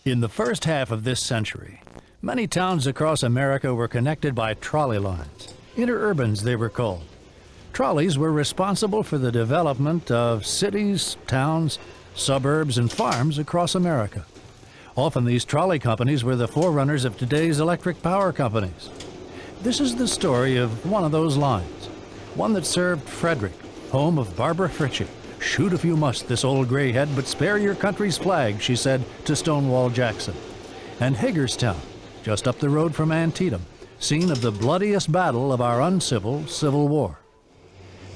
In the first half of this century, many towns across America were connected by trolley lines. Interurbans, they were called. Trolleys were responsible for the development of cities, towns, suburbs, and farms across America. Often these trolley companies were the forerunners of today's electric power companies. This is the story of one of those lines, one that served Frederick, home of Barbara Fritchie. "Shoot if you must, this old gray head, but spare your country's flag," she said to Stonewall Jackson. And Hagerstown, just up the road from Antietam, scene of the bloodiest battle of our uncivil Civil War.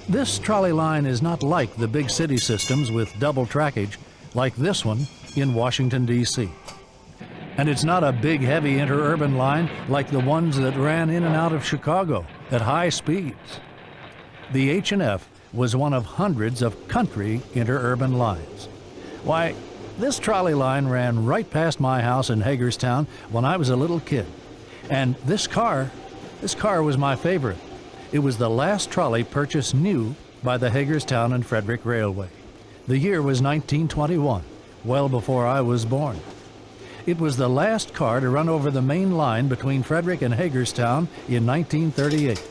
This trolley line is not like the big city systems with double trackage, like this one in Washington, D.C. And it's not a big, heavy interurban line like the ones that ran in and out of Chicago at high speeds. The H&F was one of hundreds of country interurban lines. Why, this trolley line ran right past my house in Hagerstown when I was a little kid. And this car was my favorite. It was the last trolley purchased new by the Hagerstown and Frederick Railway. The year was 1921, well before I was born. It was the last car to run over the main line between Frederick and Hagerstown in 1938.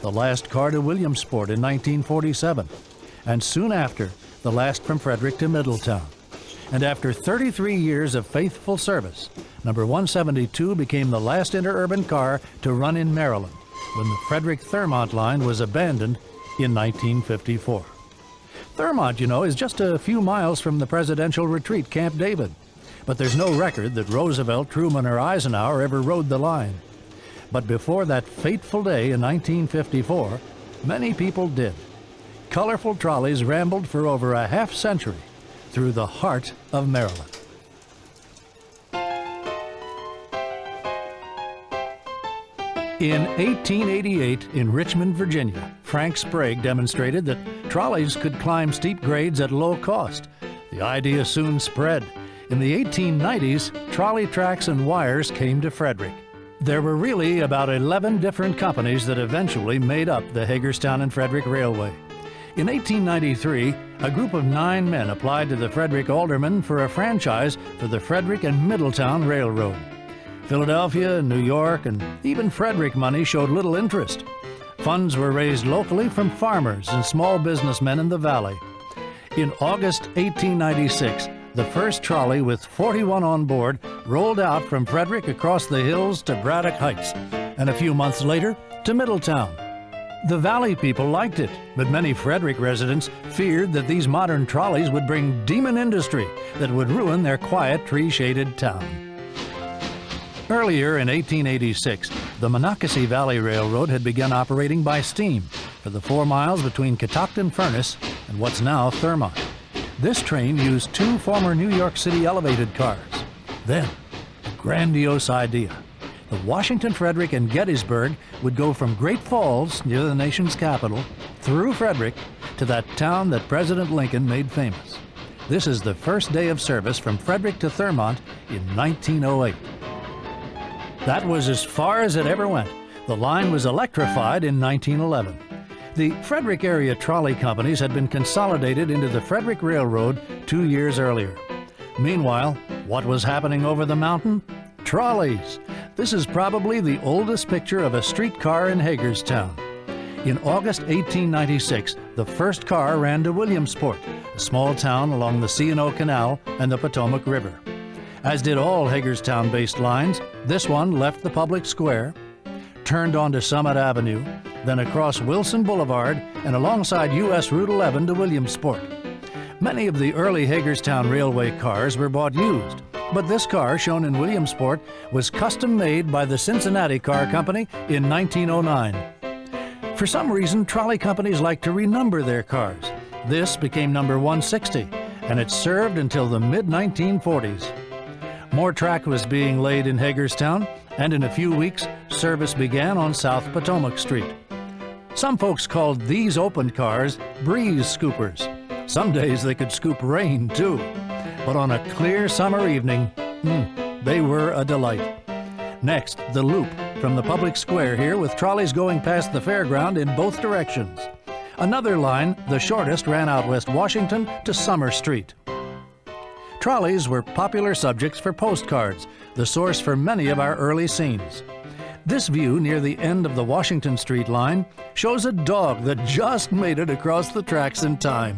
The last car to Williamsport in 1947, and soon after, the last from Frederick to Middletown. And after 33 years of faithful service, number 172 became the last interurban car to run in Maryland when the Frederick-Thurmont line was abandoned in 1954. Thurmont, you know, is just a few miles from the presidential retreat, Camp David. But there's no record that Roosevelt, Truman, or Eisenhower ever rode the line. But before that fateful day in 1954, many people did. Colorful trolleys rambled for over a half century through the heart of Maryland. In 1888, in Richmond, Virginia, Frank Sprague demonstrated that trolleys could climb steep grades at low cost. The idea soon spread. In the 1890s, trolley tracks and wires came to Frederick. There were really about 11 different companies that eventually made up the Hagerstown and Frederick Railway. In 1893, a group of 9 men applied to the Frederick aldermen for a franchise for the Frederick and Middletown Railroad. Philadelphia, New York, and even Frederick money showed little interest. Funds were raised locally from farmers and small businessmen in the valley. In August 1896, the first trolley with 41 on board rolled out from Frederick across the hills to Braddock Heights, and a few months later to Middletown. The valley people liked it, but many Frederick residents feared that these modern trolleys would bring demon industry that would ruin their quiet, tree-shaded town. Earlier in 1886, the Monocacy Valley Railroad had begun operating by steam for the 4 miles between Catoctin Furnace and what's now Thurmont. This train used 2 former New York City elevated cars. Then, a grandiose idea. The Washington, Frederick, and Gettysburg would go from Great Falls, near the nation's capital, through Frederick to that town that President Lincoln made famous. This is the first day of service from Frederick to Thurmont in 1908. That was as far as it ever went. The line was electrified in 1911. The Frederick area trolley companies had been consolidated into the Frederick Railroad 2 years earlier. Meanwhile, what was happening over the mountain? Trolleys. This is probably the oldest picture of a streetcar in Hagerstown. In August 1896, the first car ran to Williamsport, a small town along the C&O Canal and the Potomac River. As did all Hagerstown-based lines, this one left the public square, turned onto Summit Avenue, then across Wilson Boulevard and alongside U.S. Route 11 to Williamsport. Many of the early Hagerstown Railway cars were bought used, but this car, shown in Williamsport, was custom-made by the Cincinnati Car Company in 1909. For some reason, trolley companies like to renumber their cars. This became number 160, and it served until the mid-1940s. More track was being laid in Hagerstown, and in a few weeks, service began on South Potomac Street. Some folks called these opened cars breeze scoopers. Some days they could scoop rain, too. But on a clear summer evening, they were a delight. Next, the loop from the public square here with trolleys going past the fairground in both directions. Another line, the shortest, ran out West Washington to Summer Street. Trolleys were popular subjects for postcards, the source for many of our early scenes. This view near the end of the Washington Street line shows a dog that just made it across the tracks in time.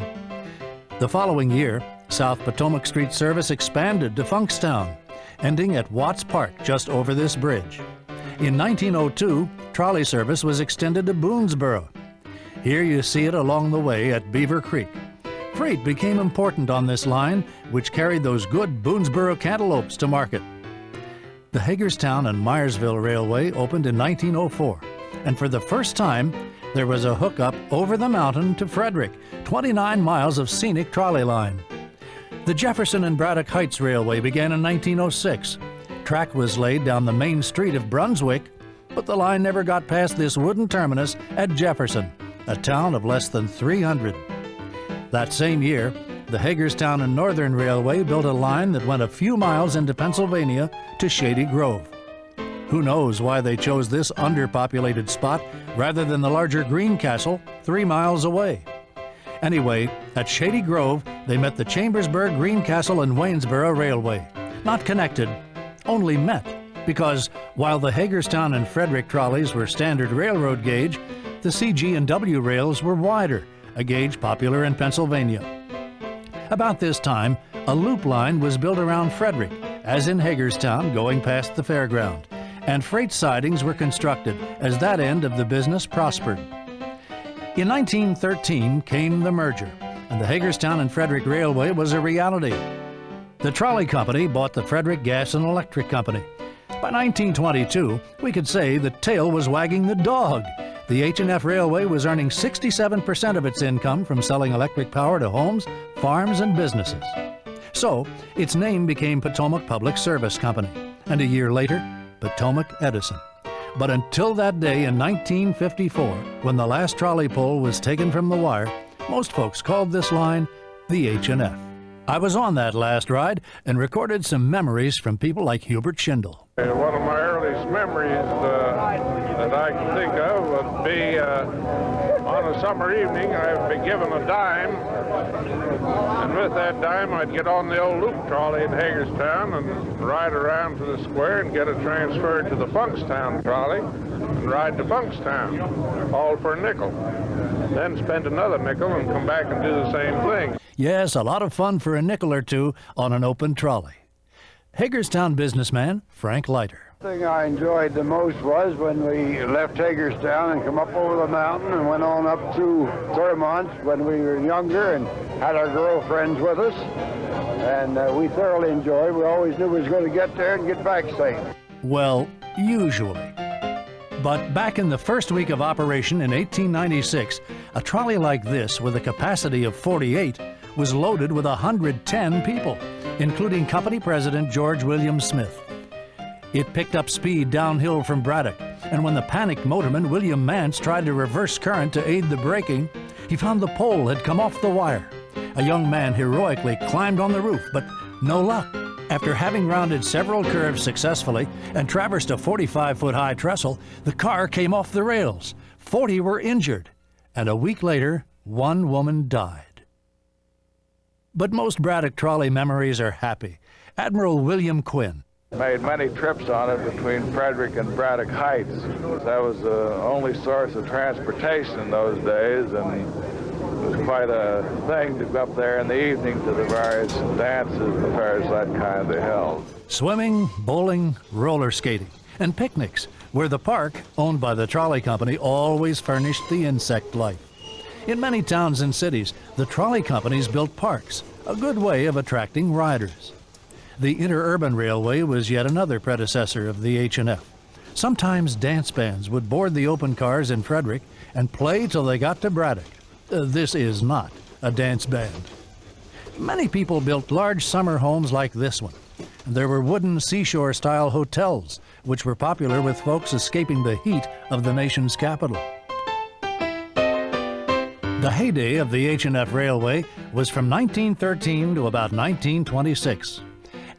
The following year, South Potomac Street service expanded to Funkstown, ending at Watts Park just over this bridge. In 1902, trolley service was extended to Boonesboro. Here you see it along the way at Beaver Creek. Freight became important on this line, which carried those good Boonesboro cantaloupes to market. The Hagerstown and Myersville Railway opened in 1904, and for the first time, there was a hookup over the mountain to Frederick, 29 miles of scenic trolley line. The Jefferson and Braddock Heights Railway began in 1906. Track was laid down the main street of Brunswick, but the line never got past this wooden terminus at Jefferson, a town of less than 300. That same year, the Hagerstown and Northern Railway built a line that went a few miles into Pennsylvania to Shady Grove. Who knows why they chose this underpopulated spot rather than the larger Greencastle 3 miles away. Anyway, at Shady Grove, they met the Chambersburg, Greencastle, and Waynesboro Railway. Not connected, only met, because while the Hagerstown and Frederick trolleys were standard railroad gauge, the CG&W rails were wider, a gauge popular in Pennsylvania. About this time, a loop line was built around Frederick, as in Hagerstown going past the fairground, and freight sidings were constructed as that end of the business prospered. In 1913 came the merger, and the Hagerstown and Frederick Railway was a reality. The trolley company bought the Frederick Gas and Electric Company. By 1922, we could say the tail was wagging the dog. The H&F Railway was earning 67% of its income from selling electric power to homes, farms, and businesses. So, its name became Potomac Public Service Company, and a year later, Potomac Edison. But until that day in 1954, when the last trolley pole was taken from the wire, most folks called this line the H&F. I was on that last ride and recorded some memories from people like Hubert Schindel. One of my earliest memories that I can think of would be on a summer evening. I'd be given a dime, and with that dime I'd get on the old loop trolley in Hagerstown and ride around to the square and get it transferred to the Funkstown trolley and ride to Funkstown, all for a nickel. Then spend another nickel and come back and do the same thing. Yes, a lot of fun for a nickel or two on an open trolley. Hagerstown businessman Frank Leiter. The thing I enjoyed the most was when we left Hagerstown and come up over the mountain and went on up through Claremont when we were younger and had our girlfriends with us. And we thoroughly enjoyed. We always knew we was going to get there and get back safe. Well, usually. But back in the first week of operation in 1896, a trolley like this with a capacity of 48 was loaded with 110 people, including company president George William Smith. It picked up speed downhill from Braddock, and when the panicked motorman William Mance tried to reverse current to aid the braking, he found the pole had come off the wire. A young man heroically climbed on the roof, but no luck. After having rounded several curves successfully and traversed a 45-foot-high trestle, the car came off the rails. 40 were injured, and a week later, one woman died. But most Braddock trolley memories are happy. Admiral William Quinn. Made many trips on it between Frederick and Braddock Heights. That was the only source of transportation in those days, and it was quite a thing to go up there in the evening to the various dances and affairs that kind they held. Swimming, bowling, roller skating, and picnics, where the park, owned by the trolley company, always furnished the insect life. In many towns and cities, the trolley companies built parks, a good way of attracting riders. The Interurban Railway was yet another predecessor of the H&F. Sometimes dance bands would board the open cars in Frederick and play till they got to Braddock. This is not a dance band. Many people built large summer homes like this one. There were wooden seashore-style hotels, which were popular with folks escaping the heat of the nation's capital. The heyday of the H&F Railway was from 1913 to about 1926.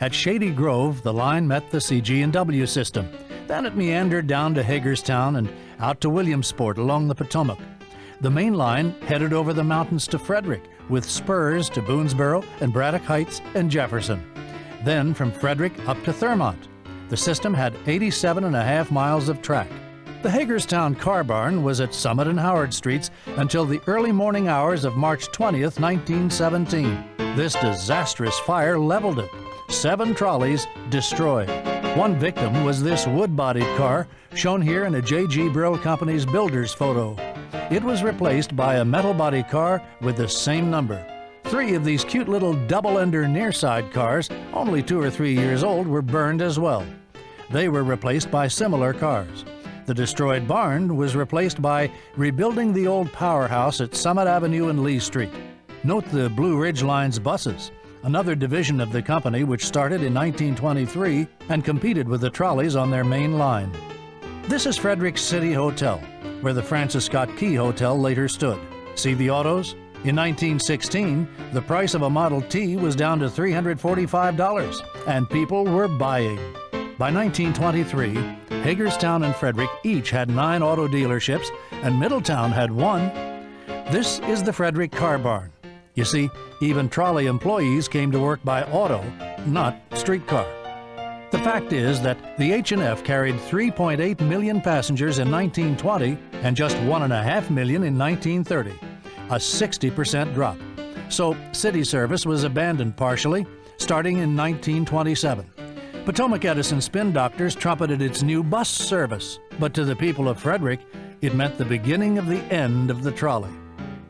At Shady Grove, the line met the CG&W system. Then it meandered down to Hagerstown and out to Williamsport along the Potomac. The main line headed over the mountains to Frederick, with spurs to Boonesboro and Braddock Heights and Jefferson. Then from Frederick up to Thurmont. The system had 87.5 miles of track. The Hagerstown Car Barn was at Summit and Howard Streets until the early morning hours of March 20th, 1917. This disastrous fire leveled it. 7 trolleys destroyed. One victim was this wood-bodied car, shown here in a J.G. Brill Company's builder's photo. It was replaced by a metal-body car with the same number. 3 of these cute little double-ender near-side cars, only 2 or 3 years old, were burned as well. They were replaced by similar cars. The destroyed barn was replaced by rebuilding the old powerhouse at Summit Avenue and Lee Street. Note the Blue Ridge Line's buses, another division of the company which started in 1923 and competed with the trolleys on their main line. This is Frederick's City Hotel, where the Francis Scott Key Hotel later stood. See the autos? In 1916, the price of a Model T was down to $345, and people were buying. By 1923, Hagerstown and Frederick each had 9 auto dealerships, and Middletown had 1. This is the Frederick Car Barn. You see, even trolley employees came to work by auto, not streetcar. The fact is that the H&F carried 3.8 million passengers in 1920 and just 1.5 million in 1930, a 60% drop. So city service was abandoned partially, starting in 1927. Potomac Edison Spin Doctors trumpeted its new bus service, but to the people of Frederick, it meant the beginning of the end of the trolley.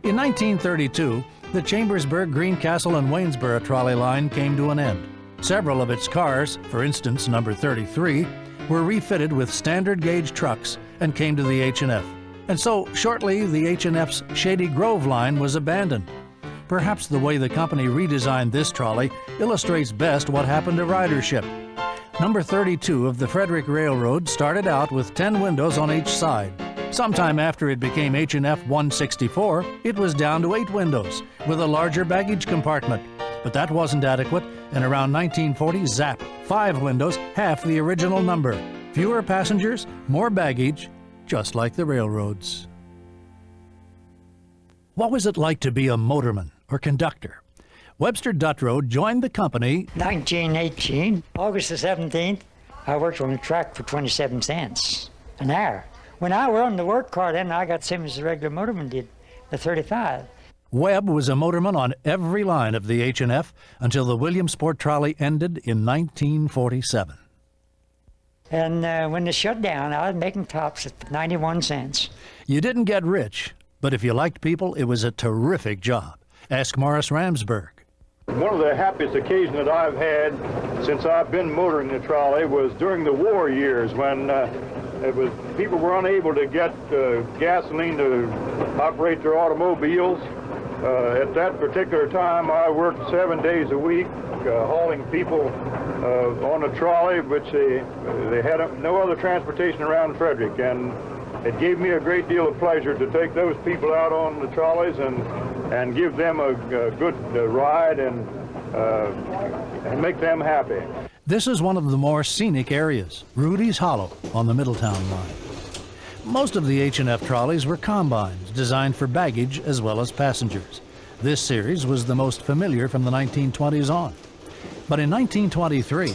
In 1932, the Chambersburg, Greencastle, and Waynesboro trolley line came to an end. Several of its cars, for instance number 33, were refitted with standard gauge trucks and came to the H&F. And so, shortly, the H&F's Shady Grove line was abandoned. Perhaps the way the company redesigned this trolley illustrates best what happened to ridership. Number 32 of the Frederick Railroad started out with 10 windows on each side. Sometime after it became H&F 164, it was down to 8 windows with a larger baggage compartment. But that wasn't adequate, and around 1940, zap, 5 windows, half the original number. Fewer passengers, more baggage, just like the railroads. What was it like to be a motorman or conductor? Webster Dutrow joined the company 1918, August the 17th. I worked on the track for 27 cents an hour. When I were on the work car, then I got the same as the regular motorman did, the 35. Webb was a motorman on every line of the H&F until the Williamsport trolley ended in 1947. And when they shut down, I was making tops at 91 cents. You didn't get rich, but if you liked people, it was a terrific job. Ask Morris Ramsberg. One of the happiest occasions that I've had since I've been motoring the trolley was during the war years when people were unable to get gasoline to operate their automobiles. At that particular time, I worked 7 days a week hauling people on a trolley, which they had no other transportation around Frederick, and it gave me a great deal of pleasure to take those people out on the trolleys and give them a good ride and make them happy. This is one of the more scenic areas, Rudy's Hollow on the Middletown line. Most of the H&F trolleys were combines designed for baggage as well as passengers. This series was the most familiar from the 1920s on. But in 1923,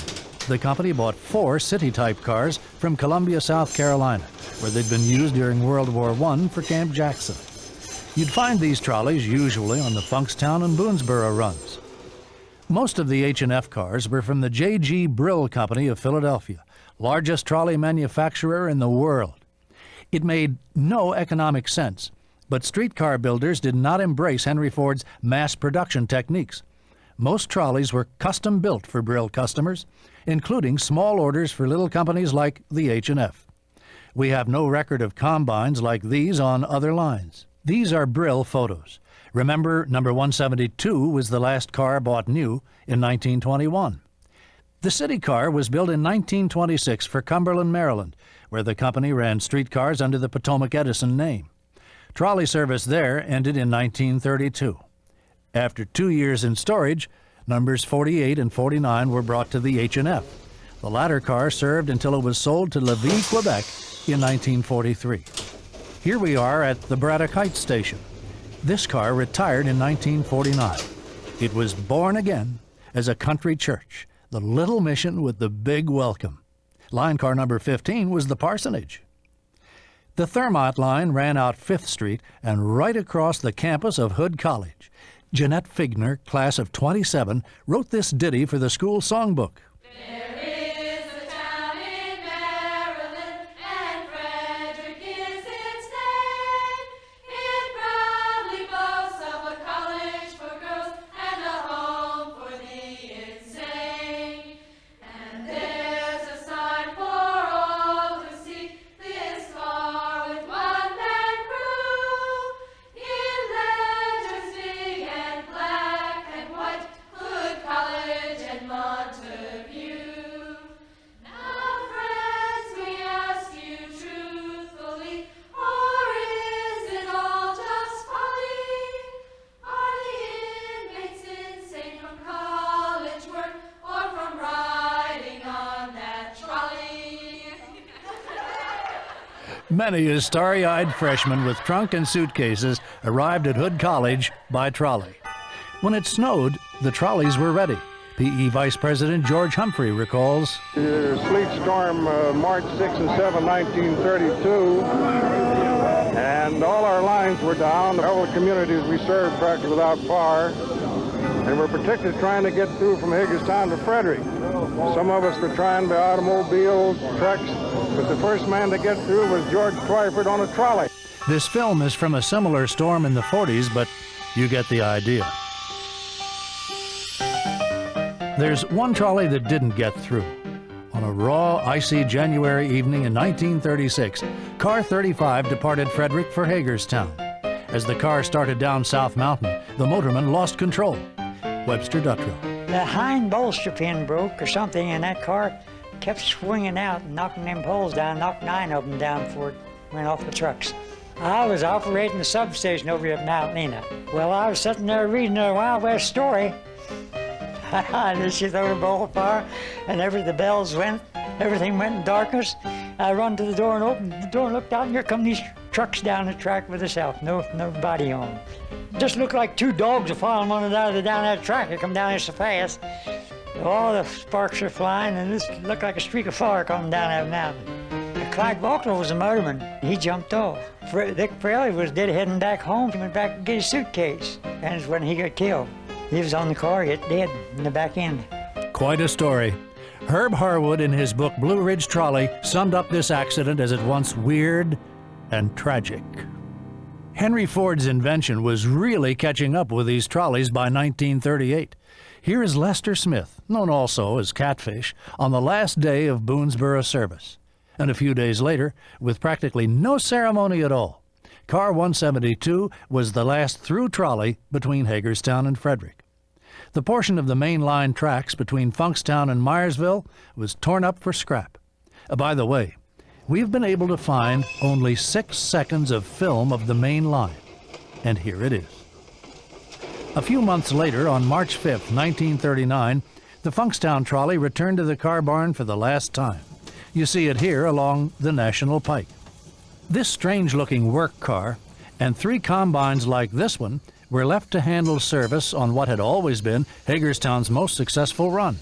the company bought 4 city-type cars from Columbia, South Carolina, where they'd been used during World War I for Camp Jackson. You'd find these trolleys usually on the Funkstown and Boonesboro runs. Most of the H&F cars were from the J.G. Brill Company of Philadelphia, largest trolley manufacturer in the world. It made no economic sense, but streetcar builders did not embrace Henry Ford's mass production techniques. Most trolleys were custom built for Brill customers, including small orders for little companies like the H&F. We have no record of combines like these on other lines. These are Brill photos. Remember, number 172 was the last car bought new in 1921. The city car was built in 1926 for Cumberland, Maryland, where the company ran streetcars under the Potomac Edison name. Trolley service there ended in 1932. After 2 years in storage, numbers 48 and 49 were brought to the H&F. The latter car served until it was sold to Lévis, Quebec in 1943. Here we are at the Braddock Heights station. This car retired in 1949. It was born again as a country church, the little mission with the big welcome. Line car number 15 was the parsonage. The Thermont line ran out 5th Street and right across the campus of Hood College. Jeanette Figner, class of 27, wrote this ditty for the school songbook. There is a town in Maryland, and Frederick is its name. It proudly boasts of a college for girls and a home for the insane. And there's a sign for all to see, this car with one-man crew. In letters big and black and white, Hood College and Montague. Now, friends, we ask you truthfully, or is it all just folly? Are the inmates insane from college work or from riding on that trolley? Many a starry-eyed freshman with trunk and suitcases arrived at Hood College by trolley. When it snowed, the trolleys were ready. PE Vice President George Humphrey recalls, The sleet storm March 6 and 7, 1932, and all our lines were down. All the communities we served practically without power, and we're particularly trying to get through from Hagerstown to Frederick. Some of us were trying by automobiles, trucks, but the first man to get through was George Twyford on a trolley. this film is from a similar storm in the 40s, but you get the idea. There's one trolley that didn't get through. On a raw, icy January evening in 1936, Car 35 departed Frederick for Hagerstown. As the car started down South Mountain, the motorman lost control. Webster Dutrow. The hind bolster pin broke or something, and that car kept swinging out and knocking them poles down, knocked 9 of them down before it went off the trucks. I was operating the substation over at Mount Lena. Well, I was sitting there reading a Wild West story. And she threw the ball of fire, and the bells went, everything went in darkness. I run to the door and opened the door and looked out, and here come these trucks down the track with herself, nobody on them. Just looked like 2 dogs are following one another down that track. They come down there so fast. All the sparks are flying, and this looked like a streak of fire coming down that mountain. Clyde Faulkner was a motorman. He jumped off. Dick Fraley was dead heading back home. He went back to get his suitcase, and it's when he got killed. He was on the car, hit dead in the back end. Quite a story. Herb Harwood, in his book Blue Ridge Trolley, summed up this accident as at once weird and tragic. Henry Ford's invention was really catching up with these trolleys by 1938. Here is Lester Smith, known also as Catfish, on the last day of Boonesboro service. And a few days later, with practically no ceremony at all, Car 172 was the last through trolley between Hagerstown and Frederick. The portion of the main line tracks between Funkstown and Myersville was torn up for scrap. By the way, we've been able to find only 6 seconds of film of the main line, and here it is. A few months later, on March 5th, 1939, the Funkstown trolley returned to the car barn for the last time. You see it here along the National Pike. This strange-looking work car and 3 combines like this one were left to handle service on what had always been Hagerstown's most successful run.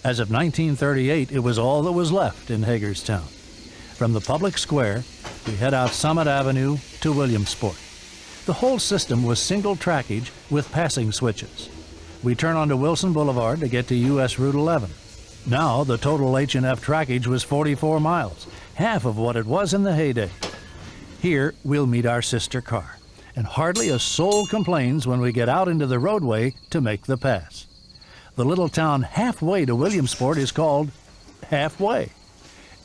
As of 1938, it was all that was left in Hagerstown. From the public square, we head out Summit Avenue to Williamsport. The whole system was single trackage with passing switches. We turn onto Wilson Boulevard to get to U.S. Route 11. Now the total H&F trackage was 44 miles, half of what it was in the heyday. Here we'll meet our sister car, and hardly a soul complains when we get out into the roadway to make the pass. The little town halfway to Williamsport is called Halfway.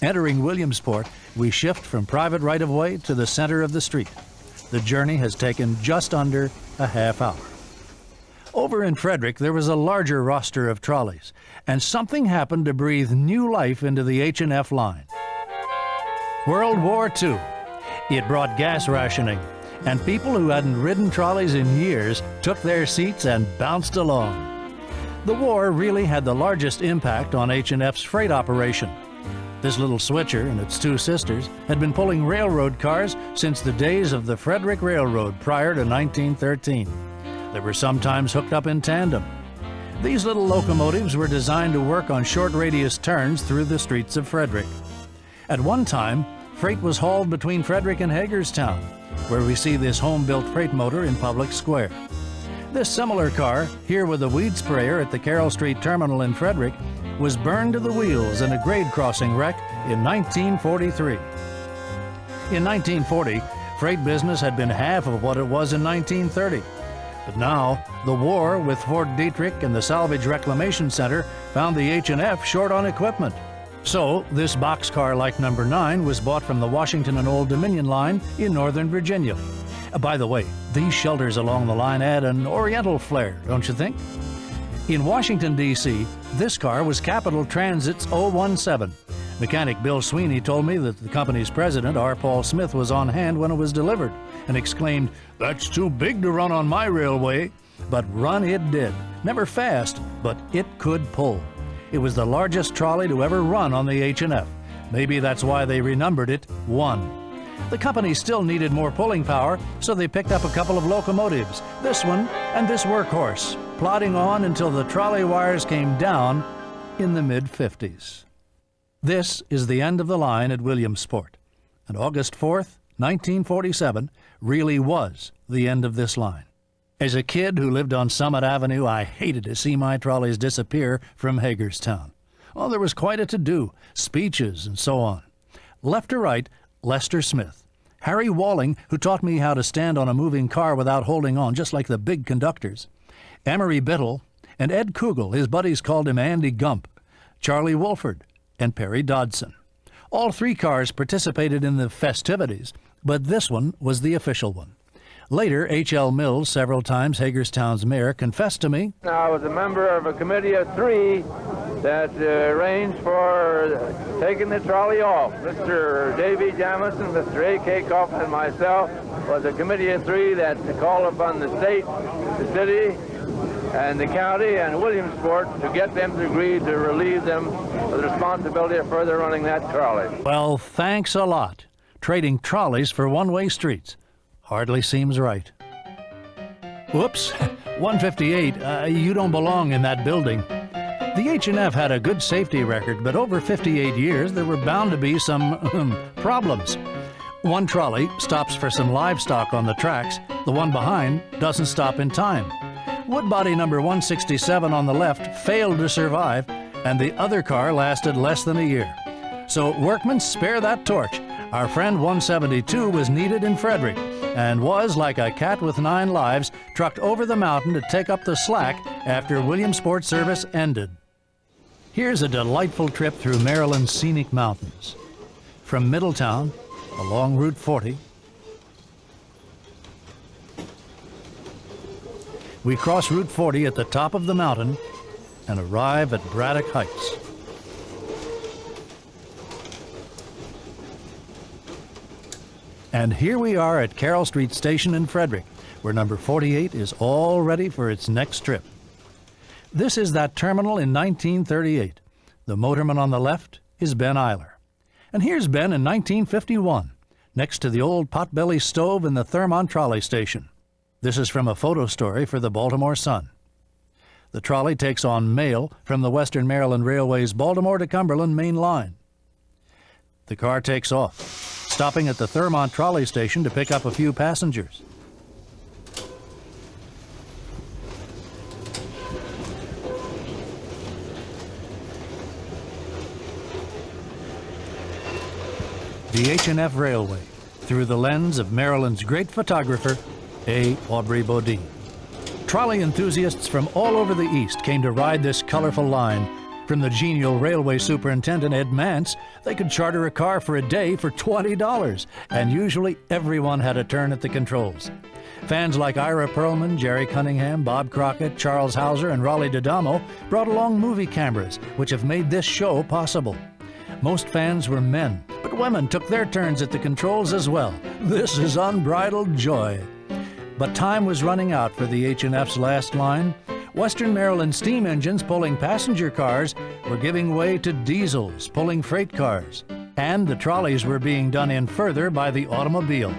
Entering Williamsport, we shift from private right-of-way to the center of the street. The journey has taken just under a half hour. Over in Frederick, there was a larger roster of trolleys, and something happened to breathe new life into the H&F line. World War II. It brought gas rationing, and people who hadn't ridden trolleys in years took their seats and bounced along. The war really had the largest impact on H&F's freight operation. This little switcher and its two sisters had been pulling railroad cars since the days of the Frederick Railroad prior to 1913. They were sometimes hooked up in tandem. These little locomotives were designed to work on short radius turns through the streets of Frederick. At one time, freight was hauled between Frederick and Hagerstown, where we see this home-built freight motor in Public Square. This similar car, here with a weed sprayer at the Carroll Street Terminal in Frederick, was burned to the wheels in a grade crossing wreck in 1943. In 1940, freight business had been half of what it was in 1930. But now, the war with Fort Detrick and the Salvage Reclamation Center found the H&F short on equipment. So, this boxcar like number 9 was bought from the Washington and Old Dominion line in Northern Virginia. By the way, these shelters along the line add an oriental flair, don't you think? In Washington, D.C., this car was Capital Transit's 017. Mechanic Bill Sweeney told me that the company's president, R. Paul Smith, was on hand when it was delivered and exclaimed, "That's too big to run on my railway." But run it did. Never fast, but it could pull. It was the largest trolley to ever run on the H&F. Maybe that's why they renumbered it 1. The company still needed more pulling power, so they picked up a couple of locomotives, this one and this workhorse, plodding on until the trolley wires came down in the mid-50s. This is the end of the line at Williamsport, and August 4th, 1947, really was the end of this line. As a kid who lived on Summit Avenue, I hated to see my trolleys disappear from Hagerstown. Oh, there was quite a to-do, speeches and so on. Left to right, Lester Smith, Harry Walling, who taught me how to stand on a moving car without holding on, just like the big conductors, Emery Biddle, and Ed Kugel, his buddies called him Andy Gump, Charlie Wolford, and Perry Dodson. All 3 cars participated in the festivities, but this one was the official one. Later, H.L. Mills, several times Hagerstown's mayor, confessed to me, I was a member of a committee of 3 that arranged for taking the trolley off. Mr. Davy Jamison, Mr. A.K. Coffin, and myself was a committee of 3 that called upon the state, the city, and the county, and Williamsport to get them to agree to relieve them of the responsibility of further running that trolley. well, thanks a lot. Trading trolleys for one-way streets. Hardly seems right. Whoops, 158, you don't belong in that building. The H&F had a good safety record, but over 58 years, there were bound to be some problems. One trolley stops for some livestock on the tracks. The one behind doesn't stop in time. Woodbody number 167 on the left failed to survive, and the other car lasted less than a year. So workmen, spare that torch. Our friend 172 was needed in Frederick, and was, like a cat with 9 lives, trucked over the mountain to take up the slack after Williamsport service ended. Here's a delightful trip through Maryland's scenic mountains. From Middletown, along Route 40, we cross Route 40 at the top of the mountain and arrive at Braddock Heights. And here we are at Carroll Street Station in Frederick, where number 48 is all ready for its next trip. This is that terminal in 1938. The motorman on the left is Ben Eiler. And here's Ben in 1951, next to the old potbelly stove in the Thurmont trolley station. This is from a photo story for the Baltimore Sun. The trolley takes on mail from the Western Maryland Railway's Baltimore to Cumberland main line. The car takes off, stopping at the Thurmont trolley station to pick up a few passengers. The H&F Railway, through the lens of Maryland's great photographer, A. Aubrey Bodine. Trolley enthusiasts from all over the East came to ride this colorful line. From the genial railway superintendent, Ed Mance, they could charter a car for a day for $20, and usually everyone had a turn at the controls. Fans like Ira Perlman, Jerry Cunningham, Bob Crockett, Charles Hauser, and Raleigh D'Adamo brought along movie cameras, which have made this show possible. Most fans were men, but women took their turns at the controls as well. This is unbridled joy. But time was running out for the H&F's last line. Western Maryland steam engines pulling passenger cars were giving way to diesels pulling freight cars, and the trolleys were being done in further by the automobile.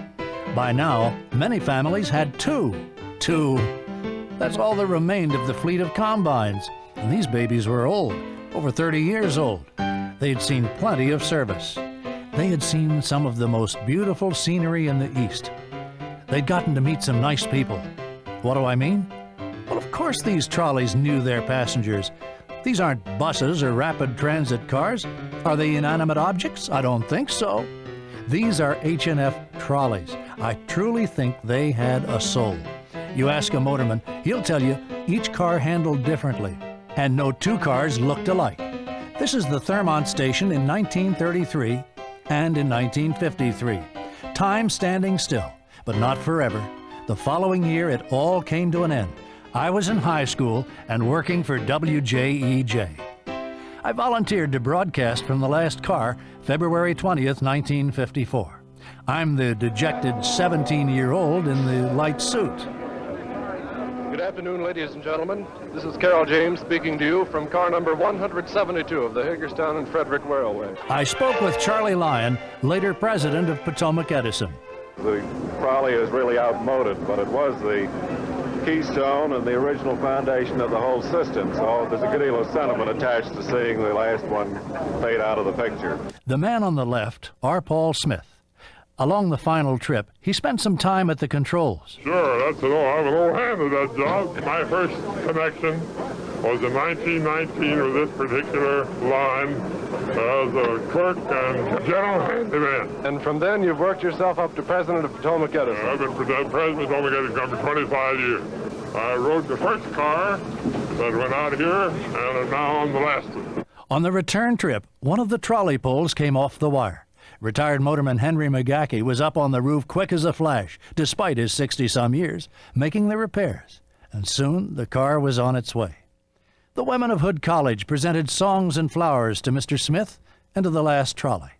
By now, many families had two. That's all that remained of the fleet of combines, and these babies were old, over 30 years old. They'd seen plenty of service. They had seen some of the most beautiful scenery in the East. They'd gotten to meet some nice people. What do I mean? Well, of course these trolleys knew their passengers. These aren't buses or rapid transit cars. Are they inanimate objects? I don't think so. These are H&F trolleys. I truly think they had a soul. You ask a motorman, he'll tell you each car handled differently, and no two cars looked alike. This is the Thermont station in 1933 and in 1953. Time standing still, but not forever. The following year, it all came to an end. I was in high school and working for WJEJ. I volunteered to broadcast from the last car, February 20th, 1954. I'm the dejected 17-year-old in the light suit. Good afternoon, ladies and gentlemen. This is Carol James speaking to you from car number 172 of the Hagerstown and Frederick Railway. I spoke with Charlie Lyon, later president of Potomac Edison. The trolley is really outmoded, but it was the keystone and the original foundation of the whole system, so there's a good deal of sentiment attached to seeing the last one fade out of the picture. The man on the left, R. Paul Smith. Along the final trip, he spent some time at the controls. Sure, I'm an old hand at that job. My first connection was in 1919 with this particular line as a clerk and general handyman. And from then, you've worked yourself up to president of Potomac Edison. I've been president of Potomac Edison for 25 years. I rode the first car that went out here, and I'm now on the last one. On the return trip, one of the trolley poles came off the wire. Retired motorman Henry McGackey was up on the roof quick as a flash, despite his 60-some years, making the repairs. And soon the car was on its way. The women of Hood College presented songs and flowers to Mr. Smith and to the last trolley.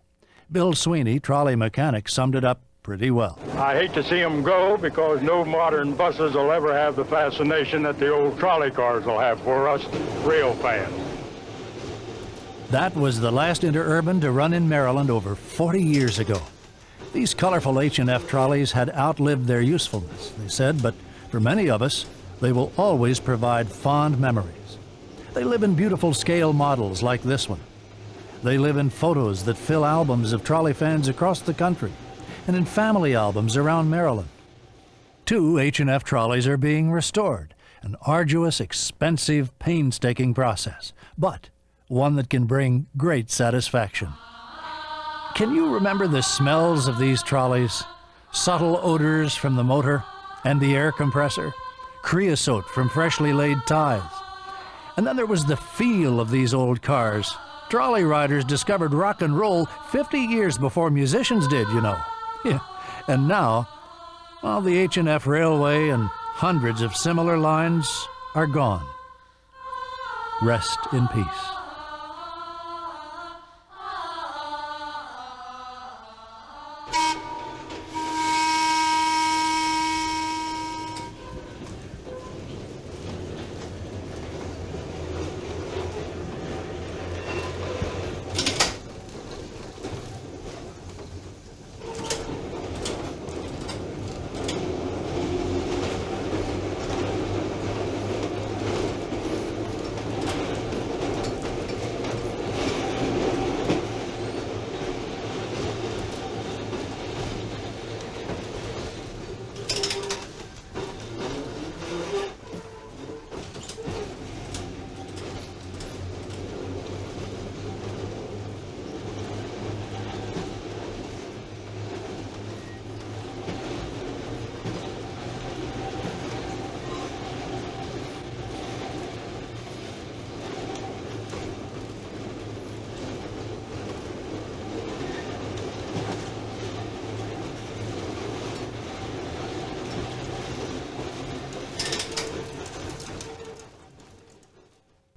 Bill Sweeney, trolley mechanic, summed it up pretty well. I hate to see them go because no modern buses will ever have the fascination that the old trolley cars will have for us rail fans. That was the last interurban to run in Maryland over 40 years ago. These colorful H&F trolleys had outlived their usefulness, they said, but for many of us, they will always provide fond memories. They live in beautiful scale models like this one. They live in photos that fill albums of trolley fans across the country and in family albums around Maryland. 2 H&F trolleys are being restored, an arduous, expensive, painstaking process, but one that can bring great satisfaction. Can you remember the smells of these trolleys? Subtle odors from the motor and the air compressor, creosote from freshly laid ties. And then there was the feel of these old cars. Trolley riders discovered rock and roll 50 years before musicians did, you know. Yeah. And now, well, the H&F Railway and hundreds of similar lines are gone. Rest in peace.